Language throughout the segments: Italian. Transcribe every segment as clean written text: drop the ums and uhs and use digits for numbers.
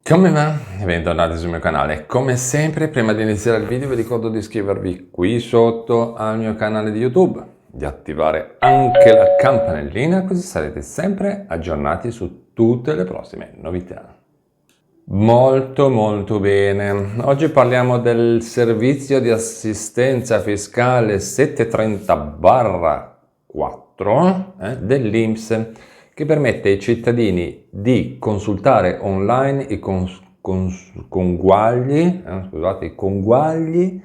Come va? Bentornati sul mio canale. Come sempre, prima di iniziare il video vi ricordo di iscrivervi qui sotto al mio canale di YouTube, di attivare anche la campanellina così sarete sempre aggiornati su tutte le prossime novità. Molto bene. Oggi parliamo del servizio di assistenza fiscale 730/4 dell'INPS, che permette ai cittadini di consultare online i conguagli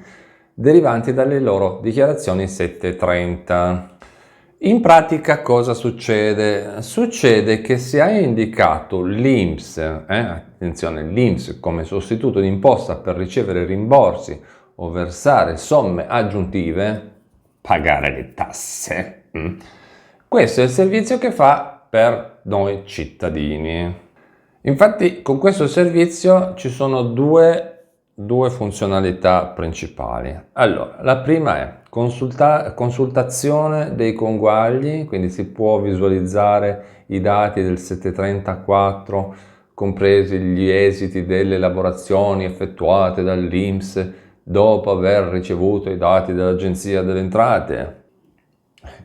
derivanti dalle loro dichiarazioni 730. In pratica cosa succede? Succede che se hai indicato l'INPS, attenzione, l'INPS come sostituto d'imposta per ricevere rimborsi o versare somme aggiuntive, pagare le tasse. Questo è il servizio che fa per noi cittadini. Infatti con questo servizio ci sono due funzionalità principali. Allora, la prima è consultazione dei conguagli, quindi si può visualizzare i dati del 734, compresi gli esiti delle elaborazioni effettuate dall'INPS dopo aver ricevuto i dati dall'Agenzia delle Entrate.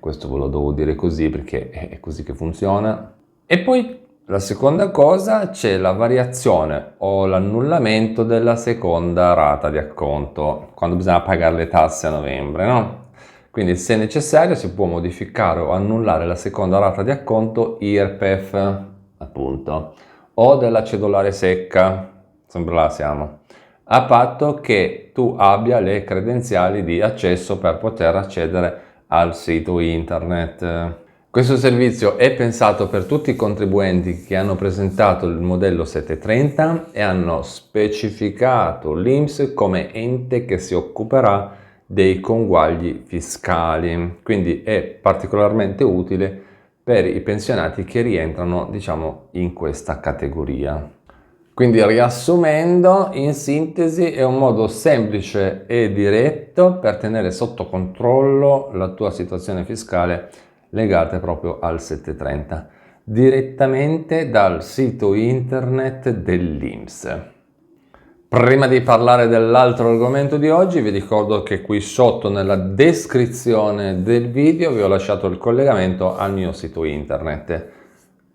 Questo ve lo devo dire così perché è così che funziona. E poi la seconda cosa, c'è la variazione o l'annullamento della seconda rata di acconto, quando bisogna pagare le tasse a novembre, no? Quindi se necessario si può modificare o annullare la seconda rata di acconto IRPEF, appunto, o della cedolare secca, sempre là siamo, a patto che tu abbia le credenziali di accesso per poter accedere al sito internet. Questo servizio è pensato per tutti i contribuenti che hanno presentato il modello 730 e hanno specificato l'INPS come ente che si occuperà dei conguagli fiscali, quindi è particolarmente utile per i pensionati che rientrano, diciamo, in questa categoria. Quindi riassumendo, in sintesi, è un modo semplice e diretto per tenere sotto controllo la tua situazione fiscale legate proprio al 730, direttamente dal sito internet dell'INPS. Prima di parlare dell'altro argomento di oggi, vi ricordo che qui sotto nella descrizione del video vi ho lasciato il collegamento al mio sito internet,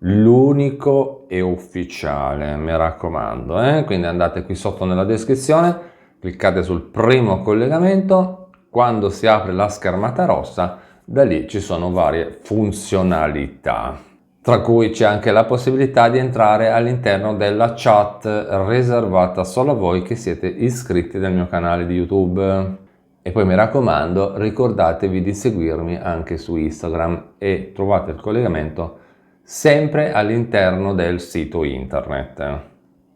l'unico e ufficiale, mi raccomando, quindi andate qui sotto nella descrizione, cliccate sul primo collegamento, quando si apre la schermata rossa, da lì ci sono varie funzionalità, tra cui c'è anche la possibilità di entrare all'interno della chat riservata solo a voi che siete iscritti nel mio canale di YouTube. E poi mi raccomando, ricordatevi di seguirmi anche su Instagram e trovate il collegamento sempre all'interno del sito internet.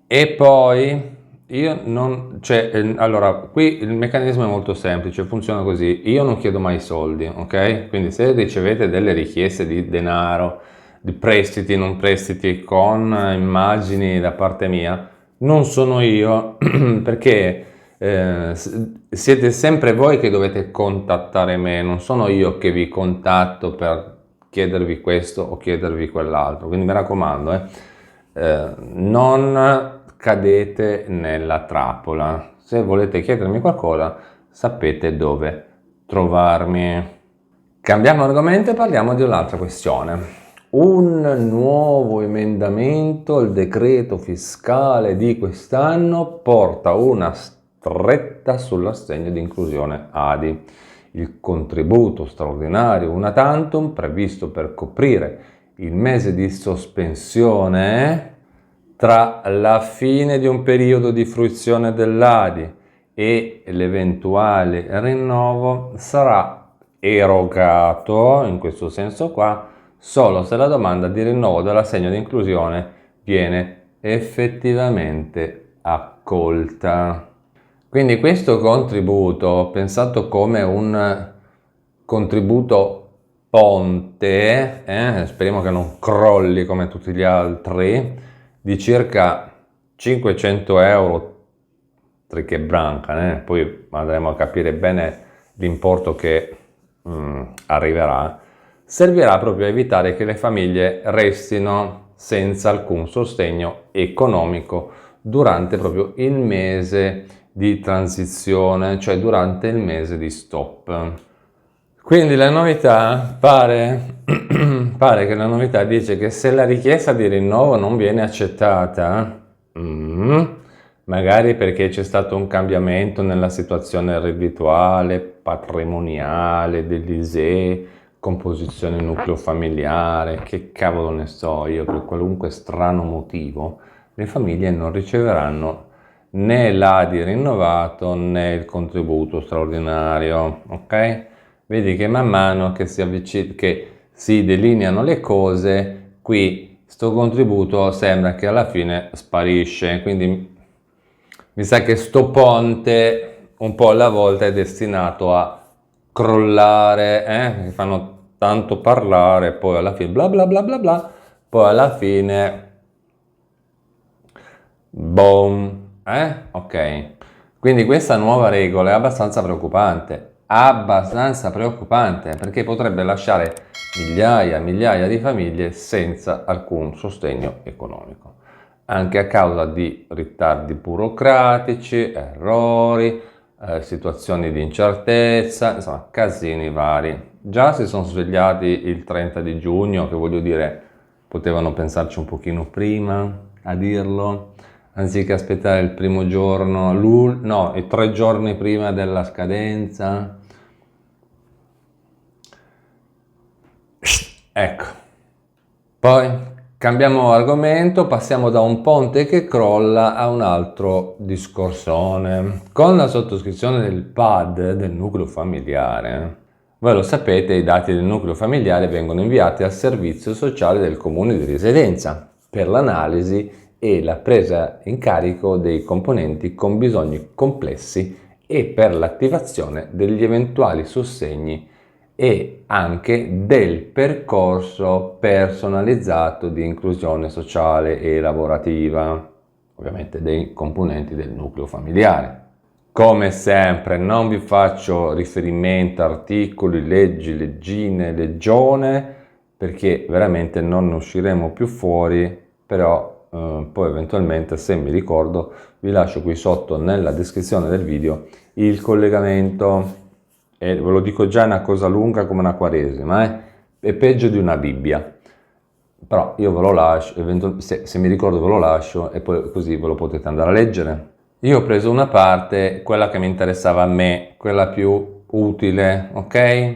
E poi allora, qui il meccanismo è molto semplice, funziona così: io non chiedo mai soldi, ok? Quindi se ricevete delle richieste di denaro, di prestiti, non prestiti, con immagini da parte mia, non sono io, perché siete sempre voi che dovete contattare me, non sono io che vi contatto per chiedervi questo o chiedervi quell'altro. Quindi mi raccomando, non cadete nella trappola. Se volete chiedermi qualcosa, sapete dove trovarmi. Cambiamo argomento e parliamo di un'altra questione. Un nuovo emendamento al decreto fiscale di quest'anno porta una stretta sull'assegno di inclusione ADI, il contributo straordinario una tantum previsto per coprire il mese di sospensione tra la fine di un periodo di fruizione dell'ADI e l'eventuale rinnovo sarà erogato, in questo senso qua, solo se la domanda di rinnovo dell'assegno di inclusione viene effettivamente accolta. Quindi questo contributo, pensato come un contributo ponte, speriamo che non crolli come tutti gli altri, di circa 500 euro, triche branca, poi andremo a capire bene l'importo che arriverà, servirà proprio a evitare che le famiglie restino senza alcun sostegno economico durante proprio il mese di transizione, cioè durante il mese di stop. Quindi la novità pare che la novità dice che se la richiesta di rinnovo non viene accettata, magari perché c'è stato un cambiamento nella situazione reddituale, patrimoniale dell'ISEE, composizione nucleo familiare, che cavolo ne so io, per qualunque strano motivo, le famiglie non riceveranno né l'ADI rinnovato né il contributo straordinario, ok? Vedi che man mano che si delineano le cose, qui sto contributo sembra che alla fine sparisce, quindi mi sa che sto ponte un po' alla volta è destinato a crollare, che fanno tanto parlare, poi alla fine bla bla bla bla bla, poi alla fine boom, ok. Quindi questa nuova regola è abbastanza preoccupante, perché potrebbe lasciare migliaia e migliaia di famiglie senza alcun sostegno economico, anche a causa di ritardi burocratici, errori, situazioni di incertezza, insomma, casini vari. Già si sono svegliati il 30 di giugno, che voglio dire, potevano pensarci un pochino prima a dirlo, anziché aspettare il primo giorno, no, i 3 giorni prima della scadenza. Ecco, poi cambiamo argomento, passiamo da un ponte che crolla a un altro discorsone. Con la sottoscrizione del PAD, del nucleo familiare, voi lo sapete, i dati del nucleo familiare vengono inviati al servizio sociale del comune di residenza per l'analisi e la presa in carico dei componenti con bisogni complessi e per l'attivazione degli eventuali sostegni e anche del percorso personalizzato di inclusione sociale e lavorativa, ovviamente dei componenti del nucleo familiare. Come sempre non vi faccio riferimento a articoli, leggi, leggine, leggione, perché veramente non ne usciremo più fuori, però poi eventualmente, se mi ricordo, vi lascio qui sotto nella descrizione del video il collegamento. E ve lo dico già, è una cosa lunga come una quaresima, è peggio di una Bibbia, però io ve lo lascio, se mi ricordo ve lo lascio e poi così ve lo potete andare a leggere. Io ho preso una parte, quella che mi interessava a me, quella più utile, ok?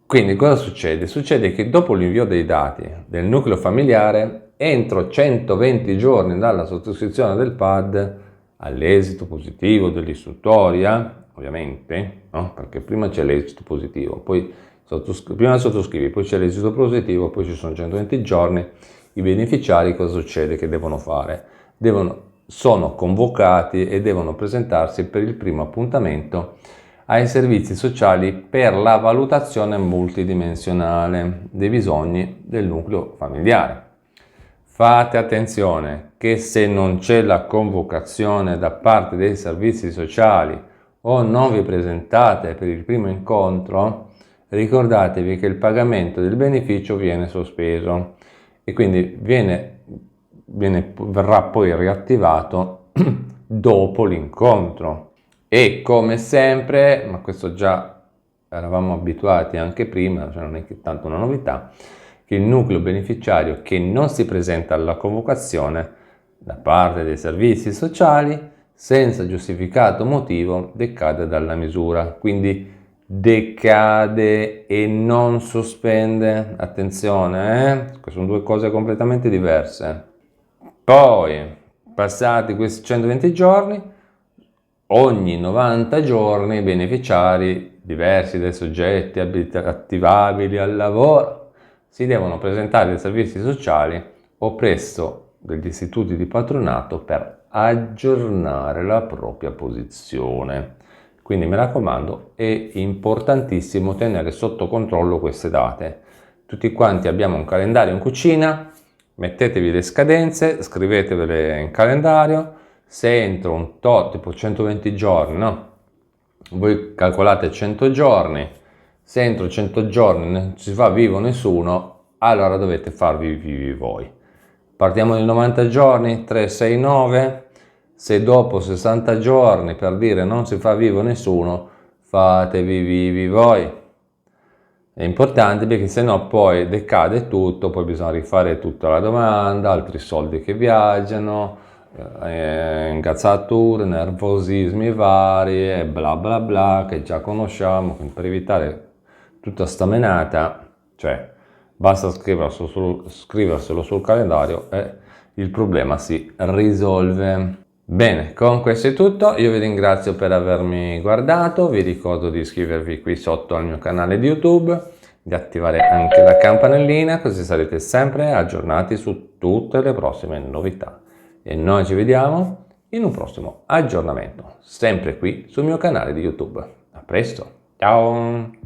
Quindi cosa succede? Succede che dopo l'invio dei dati del nucleo familiare, entro 120 giorni dalla sottoscrizione del PAD, all'esito positivo dell'istruttoria, ovviamente, no? Perché prima c'è l'esito positivo, poi prima sottoscrivi, poi c'è l'esito positivo, poi ci sono 120 giorni, i beneficiari cosa succede che devono fare? Sono convocati e devono presentarsi per il primo appuntamento ai servizi sociali per la valutazione multidimensionale dei bisogni del nucleo familiare. Fate attenzione che se non c'è la convocazione da parte dei servizi sociali o non vi presentate per il primo incontro, ricordatevi che il pagamento del beneficio viene sospeso e quindi verrà poi riattivato dopo l'incontro. E come sempre, ma questo già eravamo abituati anche prima, cioè non è che tanto una novità, che il nucleo beneficiario che non si presenta alla convocazione da parte dei servizi sociali senza giustificato motivo decade dalla misura, quindi decade e non sospende. Attenzione, sono due cose completamente diverse. Poi, passati questi 120 giorni, ogni 90 giorni i beneficiari diversi dai soggetti attivabili al lavoro si devono presentare ai servizi sociali o presso degli istituti di patronato per aggiornare la propria posizione. Quindi mi raccomando, è importantissimo tenere sotto controllo queste date. Tutti quanti abbiamo un calendario in cucina, mettetevi le scadenze, scrivetevele in calendario, se entro un tot, tipo 120 giorni, no? Voi calcolate 100 giorni, se entro 100 giorni non si fa vivo nessuno, allora dovete farvi vivi voi. Partiamo dai 90 giorni, 3, 6, 9, Se dopo 60 giorni, per dire, non si fa vivo nessuno, fatevi vivi voi. È importante perché sennò poi decade tutto, poi bisogna rifare tutta la domanda, altri soldi che viaggiano, incazzature, nervosismi vari e bla bla bla che già conosciamo. Quindi per evitare tutta sta menata, cioè basta scriverselo sul calendario e il problema si risolve. Bene, con questo è tutto, io vi ringrazio per avermi guardato, vi ricordo di iscrivervi qui sotto al mio canale di YouTube, di attivare anche la campanellina così sarete sempre aggiornati su tutte le prossime novità. E noi ci vediamo in un prossimo aggiornamento, sempre qui sul mio canale di YouTube. A presto, ciao!